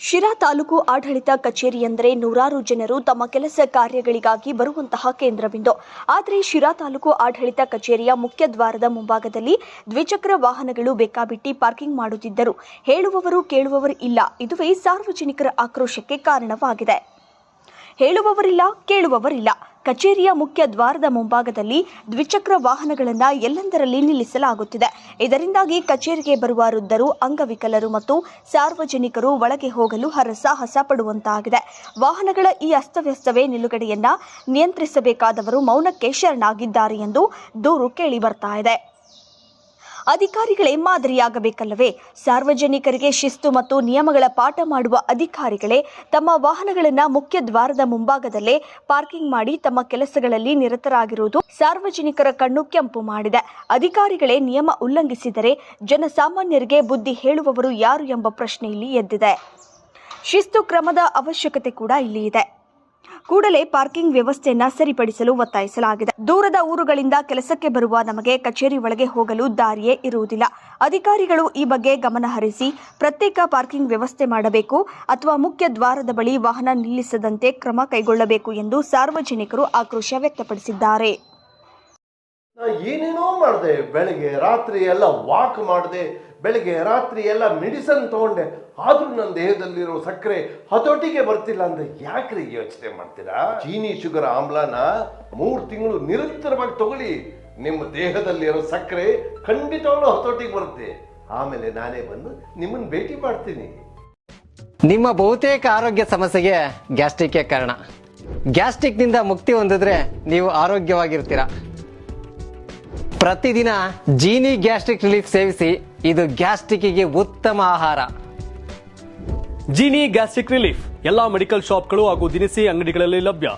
ಶಿರಾ ತಾಲೂಕು ಆಡಳಿತ ಕಚೇರಿ ಎಂದರೆ ನೂರಾರು ಜನರು ತಮ್ಮ ಕೆಲಸ ಕಾರ್ಯಗಳಿಗಾಗಿ ಬರುವಂತಹ ಕೇಂದ್ರಬಿಂದು. ಆದರೆ ಶಿರಾ ತಾಲೂಕು ಆಡಳಿತ ಕಚೇರಿಯ ಮುಖ್ಯ ದ್ವಾರದ ಮುಂಭಾಗದಲ್ಲಿ ದ್ವಿಚಕ್ರ ವಾಹನಗಳು ಬೇಕಾಬಿಟ್ಟಿ ಪಾರ್ಕಿಂಗ್ ಮಾಡುತ್ತಿದ್ದರು. ಹೇಳುವವರು ಕೇಳುವವರು ಇಲ್ಲ. ಇದುವೇ ಸಾರ್ವಜನಿಕರ ಆಕ್ರೋಶಕ್ಕೆ ಕಾರಣವಾಗಿದೆ. ಹೇಳುವವರಿಲ್ಲ, ಕೇಳುವವರಿಲ್ಲ. ಕಚೇರಿಯ ಮುಖ್ಯ ದ್ವಾರದ ಮುಂಭಾಗದಲ್ಲಿ ದ್ವಿಚಕ್ರ ವಾಹನಗಳನ್ನು ಎಲ್ಲೆಂದರಲ್ಲಿ ನಿಲ್ಲಿಸಲಾಗುತ್ತಿದೆ. ಇದರಿಂದಾಗಿ ಕಚೇರಿಗೆ ಬರುವ ವೃದ್ಧರು, ಅಂಗವಿಕಲರು ಮತ್ತು ಸಾರ್ವಜನಿಕರು ಒಳಗೆ ಹೋಗಲು ಹರಸಾಹಸ ಪಡುವಂತಾಗಿದೆ. ವಾಹನಗಳ ಈ ಅಸ್ತವ್ಯಸ್ತವೇ ನಿಲುಗಡೆಯನ್ನ ನಿಯಂತ್ರಿಸಬೇಕಾದವರು ಮೌನಕ್ಕೆ ಶರಣಾಗಿದ್ದಾರೆ ಎಂದು ದೂರು ಕೇಳಿ ಬರ್ತಾ ಇದೆ. ಅಧಿಕಾರಿಗಳೇ ಮಾದರಿಯಾಗಬೇಕಲ್ಲವೇ? ಸಾರ್ವಜನಿಕರಿಗೆ ಶಿಸ್ತು ಮತ್ತು ನಿಯಮಗಳ ಪಾಠ ಮಾಡುವ ಅಧಿಕಾರಿಗಳೇ ತಮ್ಮ ವಾಹನಗಳನ್ನು ಮುಖ್ಯ ದ್ವಾರದ ಮುಂಭಾಗದಲ್ಲೇ ಪಾರ್ಕಿಂಗ್ ಮಾಡಿ ತಮ್ಮ ಕೆಲಸಗಳಲ್ಲಿ ನಿರತರಾಗಿರುವುದು ಸಾರ್ವಜನಿಕರ ಕಣ್ಣು ಕೆಂಪು ಮಾಡಿದೆ. ಅಧಿಕಾರಿಗಳೇ ನಿಯಮ ಉಲ್ಲಂಘಿಸಿದರೆ ಜನಸಾಮಾನ್ಯರಿಗೆ ಬುದ್ಧಿ ಹೇಳುವವರು ಯಾರು ಎಂಬ ಪ್ರಶ್ನೆ ಇಲ್ಲಿ ಎದ್ದಿದೆ. ಶಿಸ್ತು ಕ್ರಮದ ಅವಶ್ಯಕತೆ ಕೂಡ ಇಲ್ಲಿ ಇದೆ. ಕೂಡಲೇ ಪಾರ್ಕಿಂಗ್ ವ್ಯವಸ್ಥೆಯನ್ನ ಸರಿಪಡಿಸಲು ಒತ್ತಾಯಿಸಲಾಗಿದೆ. ದೂರದ ಊರುಗಳಿಂದ ಕೆಲಸಕ್ಕೆ ಬರುವ ನಮಗೆ ಕಚೇರಿ ಒಳಗೆ ಹೋಗಲು ದಾರಿಯೇ ಇರುವುದಿಲ್ಲ. ಅಧಿಕಾರಿಗಳು ಈ ಬಗ್ಗೆ ಗಮನ ಹರಿಸಿ ಪ್ರತ್ಯೇಕ ಪಾರ್ಕಿಂಗ್ ವ್ಯವಸ್ಥೆ ಮಾಡಬೇಕು ಅಥವಾ ಮುಖ್ಯ ದ್ವಾರದ ಬಳಿ ವಾಹನ ನಿಲ್ಲಿಸದಂತೆ ಕ್ರಮ ಕೈಗೊಳ್ಳಬೇಕು ಎಂದು ಸಾರ್ವಜನಿಕರು ಆಕ್ರೋಶ ವ್ಯಕ್ತಪಡಿಸಿದ್ದಾರೆ. ಏನೇನೋ ಮಾಡಿದೆ, ಬೆಳಗ್ಗೆ ರಾತ್ರಿ ಎಲ್ಲ ವಾಕ್ ಮಾಡಿದೆ, ಬೆಳಗ್ಗೆ ರಾತ್ರಿ ಎಲ್ಲ ಮೆಡಿಸನ್ ತಗೊಂಡೆ, ಆದ್ರೂ ನನ್ನ ದೇಹದಲ್ಲಿರೋ ಸಕ್ಕರೆ ಹತೋಟಿಗೆ ಬರ್ತಿಲ್ಲ ಅಂದ್ರೆ ಯಾಕ್ರಿ ಯೋಚನೆ ಮಾಡ್ತೀರಾ? ಚೀನಿ ಶುಗರ್ ಆಮ್ಲನ 3 ತಿಂಗಳು ನಿರಂತರವಾಗಿ ತಗೊಳ್ಳಿ, ನಿಮ್ಮ ದೇಹದಲ್ಲಿರೋ ಸಕ್ಕರೆ ಖಂಡಿತವಾಗ್ಲೂ ಹತೋಟಿಗೆ ಬರುತ್ತೆ. ಆಮೇಲೆ ನಾನೇ ಬಂದು ನಿಮ್ಮನ್ನು ಭೇಟಿ ಮಾಡ್ತೀನಿ. ನಿಮ್ಮ ಬಹುತೇಕ ಆರೋಗ್ಯ ಸಮಸ್ಯೆಗೆ ಗ್ಯಾಸ್ಟ್ರಿಕ್ ಕಾರಣ. ಗ್ಯಾಸ್ಟ್ರಿಕ್ ನಿಂದ ಮುಕ್ತಿ ಹೊಂದಿದ್ರೆ ನೀವು ಆರೋಗ್ಯವಾಗಿರ್ತೀರಾ. ಪ್ರತಿದಿನ ಜೀನಿ ಗ್ಯಾಸ್ಟ್ರಿಕ್ ರಿಲೀಫ್ ಸೇವಿಸಿ. ಇದು ಗ್ಯಾಸ್ಟ್ರಿಕ್ಗೆ ಉತ್ತಮ ಆಹಾರ. ಜೀನಿ ಗ್ಯಾಸ್ಟ್ರಿಕ್ ರಿಲೀಫ್ ಎಲ್ಲಾ ಮೆಡಿಕಲ್ ಶಾಪ್ಗಳು ಹಾಗೂ ದಿನಸಿ ಅಂಗಡಿಗಳಲ್ಲಿ ಲಭ್ಯ.